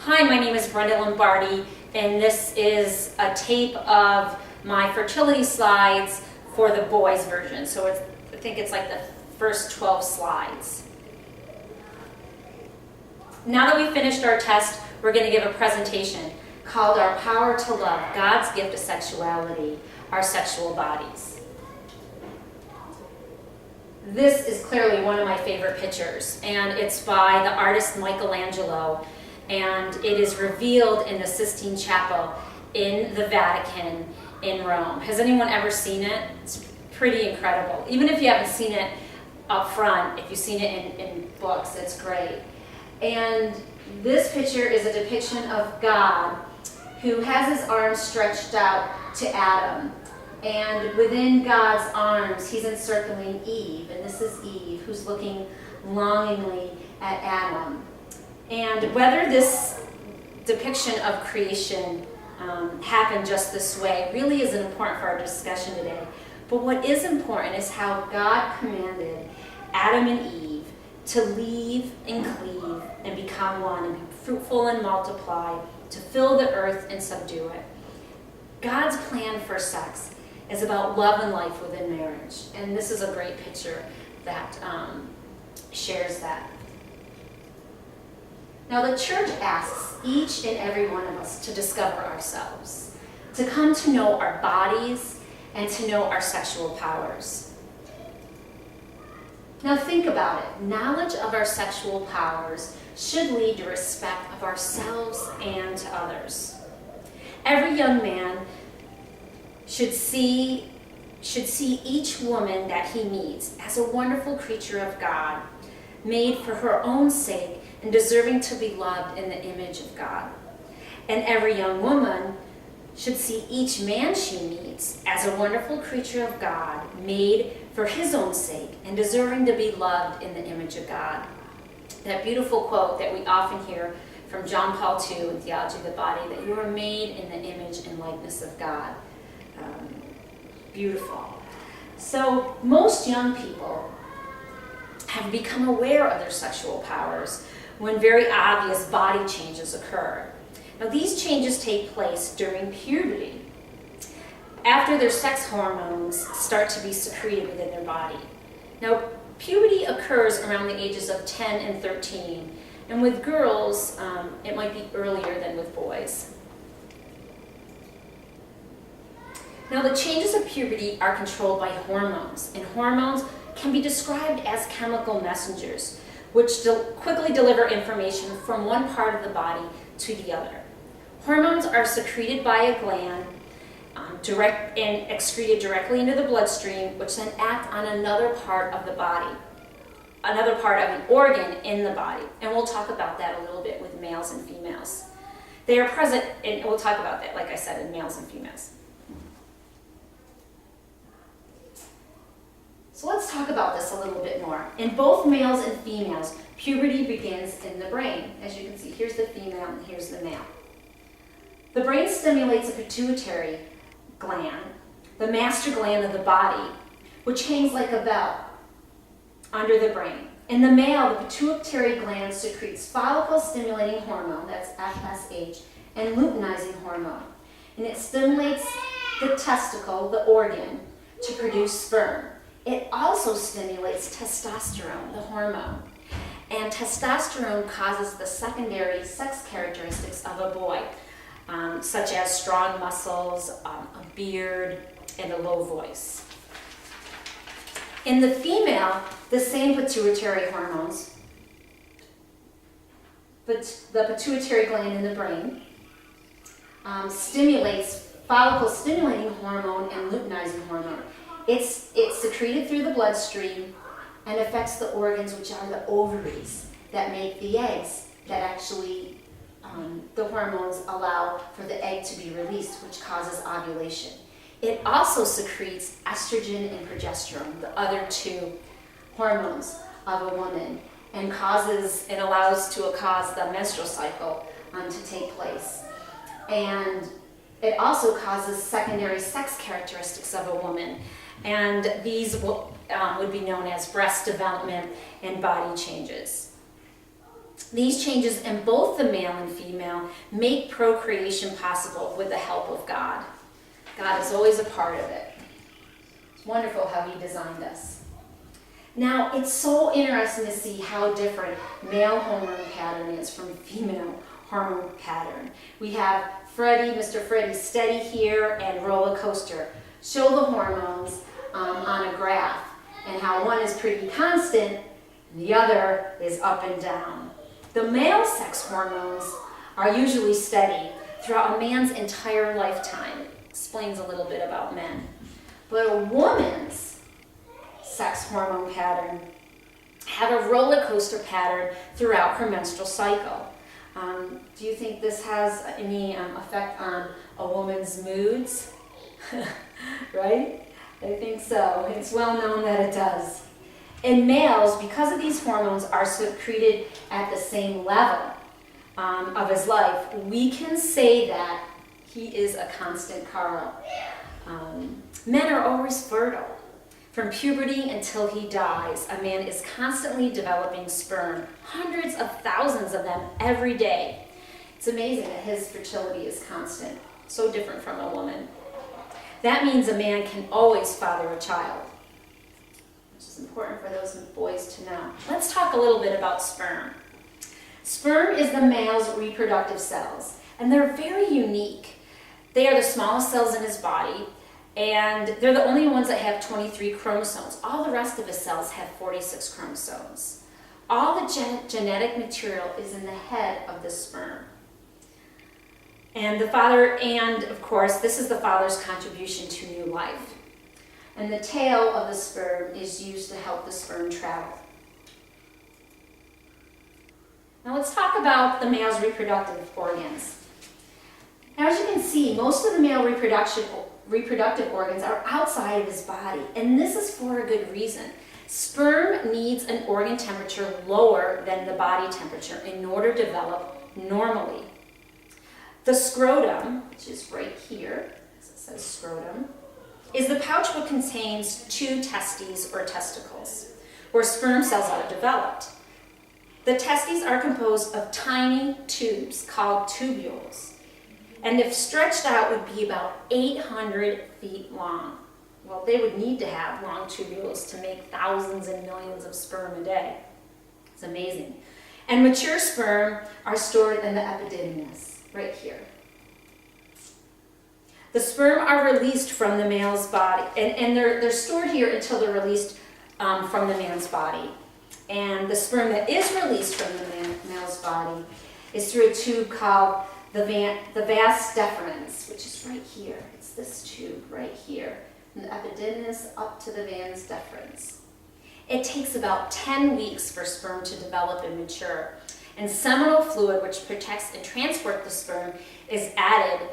Hi, my name is Brenda Lombardi, and this is a tape of my fertility slides for the boys version. So I think it's like the first 12 slides. Now that we've finished our test, we're going to give a presentation called Our Power to Love, God's Gift of Sexuality, Our Sexual Bodies. This is clearly one of my favorite pictures, and it's by the artist Michelangelo, and it is revealed in the Sistine Chapel in the Vatican in Rome. Has anyone ever seen it? It's pretty incredible. Even if you haven't seen it up front, if you've seen it in books, it's great. And this picture is a depiction of God who has his arms stretched out to Adam. And within God's arms, he's encircling Eve. And this is Eve, who's looking longingly at Adam. And whether this depiction of creation happened just this way really isn't important for our discussion today. But what is important is how God commanded Adam and Eve to leave and cleave and become one and be fruitful and multiply, to fill the earth and subdue it. God's plan for sex is about love and life within marriage. And this is a great picture that shares that. Now the church asks each and every one of us to discover ourselves, to come to know our bodies and to know our sexual powers. Now think about it. Knowledge of our sexual powers should lead to respect of ourselves and to others. Every young man should see each woman that he meets as a wonderful creature of God, made for her own sake and deserving to be loved in the image of God. And every young woman should see each man she meets as a wonderful creature of God, made for his own sake and deserving to be loved in the image of God. That beautiful quote that we often hear from John Paul II in Theology of the Body, that you are made in the image and likeness of God. Beautiful. So most young people have become aware of their sexual powers when very obvious body changes occur. Now these changes take place during puberty, after their sex hormones start to be secreted within their body. Now puberty occurs around the ages of 10 and 13, and with girls it might be earlier than with boys. Now the changes of puberty are controlled by hormones, and hormones can be described as chemical messengers, which quickly deliver information from one part of the body to the other. Hormones are secreted by a gland and excreted directly into the bloodstream, which then act on another part of the body, another part of an organ in the body. And we'll talk about that a little bit with males and females. They are present, and we'll talk about that, like I said, in males and females. So let's talk about this a little bit more. In both males and females, puberty begins in the brain. As you can see, here's the female and here's the male. The brain stimulates a pituitary gland, the master gland of the body, which hangs like a bell under the brain. In the male, the pituitary gland secretes follicle-stimulating hormone, that's FSH, and luteinizing hormone. And it stimulates the testicle, the organ, to produce sperm. It also stimulates testosterone, the hormone. And testosterone causes the secondary sex characteristics of a boy, such as strong muscles, a beard, and a low voice. In the female, the same pituitary hormones, but the pituitary gland in the brain stimulates follicle-stimulating hormone and luteinizing hormone. It's secreted through the bloodstream and affects the organs, which are the ovaries that make the eggs that actually the hormones allow for the egg to be released, which causes ovulation. It also secretes estrogen and progesterone, the other two hormones of a woman, and allows to cause the menstrual cycle to take place. And it also causes secondary sex characteristics of a woman. And these would be known as breast development and body changes. These changes in both the male and female make procreation possible with the help of God. God is always a part of it. It's wonderful how he designed us. Now, it's so interesting to see how different male hormone pattern is from female hormone pattern. We have Mr. Freddie steady here and roller coaster. Show the hormones on a graph and how one is pretty constant and the other is up and down. The male sex hormones are usually steady throughout a man's entire lifetime. Explains a little bit about men. But a woman's sex hormone pattern have a roller coaster pattern throughout her menstrual cycle. Do you think this has any effect on a woman's moods? Right? I think so. It's well known that it does. In males, because of these hormones are secreted at the same level of his life, we can say that he is a constant Carl. Men are always fertile. From puberty until he dies, a man is constantly developing sperm, hundreds of thousands of them every day. It's amazing that his fertility is constant, so different from a woman. That means a man can always father a child, which is important for those boys to know. Let's talk a little bit about sperm. Sperm is the male's reproductive cells, and they're very unique. They are the smallest cells in his body, and they're the only ones that have 23 chromosomes. All the rest of his cells have 46 chromosomes. All the genetic material is in the head of the sperm. And of course, this is the father's contribution to new life. And the tail of the sperm is used to help the sperm travel. Now let's talk about the male's reproductive organs. Now, as you can see, most of the male reproductive organs are outside of his body, and this is for a good reason. Sperm needs an organ temperature lower than the body temperature in order to develop normally. The scrotum, which is right here, as it says scrotum, is the pouch which contains two testes or testicles, where sperm cells are developed. The testes are composed of tiny tubes called tubules, and if stretched out would be about 800 feet long. Well, they would need to have long tubules to make thousands and millions of sperm a day. It's amazing. And mature sperm are stored in the epididymis, right here. The sperm are released from the male's body, and they're stored here until they're released from the man's body. And the sperm that is released from the male's body is through a tube called the vas deferens, which is right here. It's this tube right here, from the epididymis up to the vas deferens. It takes about 10 weeks for sperm to develop and mature. And seminal fluid, which protects and transports the sperm, is added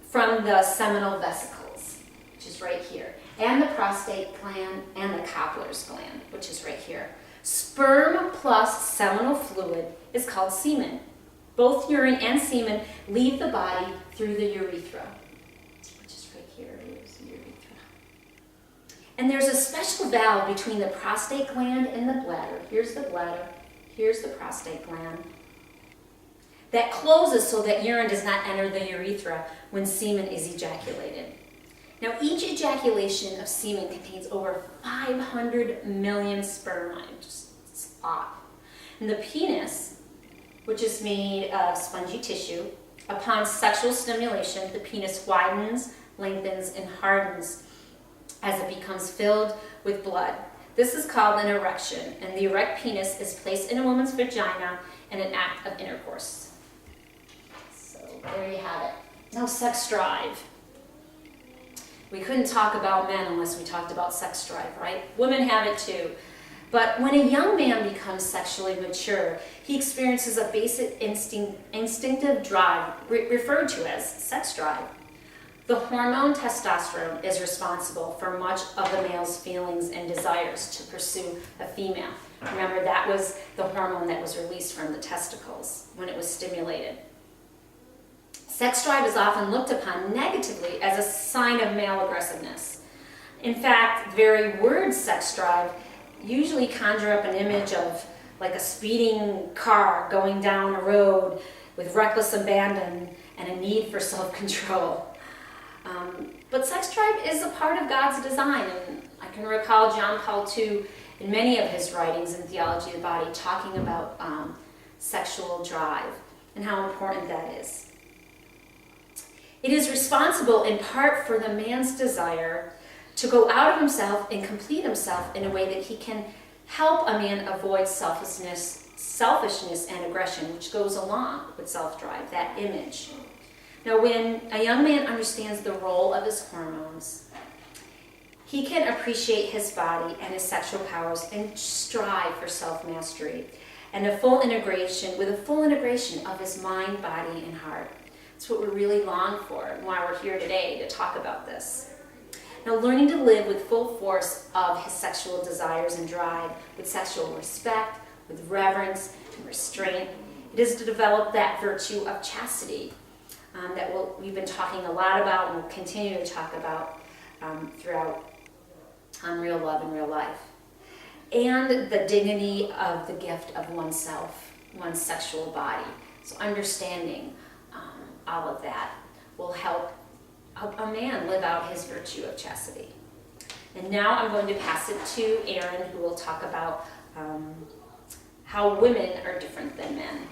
from the seminal vesicles, which is right here, and the prostate gland and the Copler's gland, which is right here. Sperm plus seminal fluid is called semen. Both urine and semen leave the body through the urethra, which is right here. Here's the urethra. And there's a special valve between the prostate gland and the bladder. Here's the bladder. Here's the prostate gland. That closes so that urine does not enter the urethra when semen is ejaculated. Now, each ejaculation of semen contains over 500 million sperm. It's a lot. And the penis, which is made of spongy tissue, upon sexual stimulation, the penis widens, lengthens, and hardens as it becomes filled with blood. This is called an erection, and the erect penis is placed in a woman's vagina in an act of intercourse. So there you have it. Now, sex drive. We couldn't talk about men unless we talked about sex drive, right? Women have it too. But when a young man becomes sexually mature, he experiences a basic instinctive drive, referred to as sex drive. The hormone testosterone is responsible for much of the male's feelings and desires to pursue a female. Remember, that was the hormone that was released from the testicles when it was stimulated. Sex drive is often looked upon negatively as a sign of male aggressiveness. In fact, the very word sex drive usually conjure up an image of like a speeding car going down a road with reckless abandon and a need for self-control. But sex drive is a part of God's design, and I can recall John Paul II in many of his writings in Theology of the Body talking about sexual drive and how important that is. It is responsible in part for the man's desire to go out of himself and complete himself in a way that he can help a man avoid selfishness and aggression, which goes along with self-drive, that image. Now, when a young man understands the role of his hormones, he can appreciate his body and his sexual powers and strive for self-mastery and with a full integration of his mind, body, and heart. That's what we really long for and why we're here today to talk about this. Now, learning to live with full force of his sexual desires and drive, with sexual respect, with reverence and restraint, it is to develop that virtue of chastity that we've been talking a lot about and will continue to talk about throughout Real Love and Real Life. And the dignity of the gift of oneself, one's sexual body. So understanding all of that will help a man live out his virtue of chastity. And now I'm going to pass it to Erin, who will talk about how women are different than men.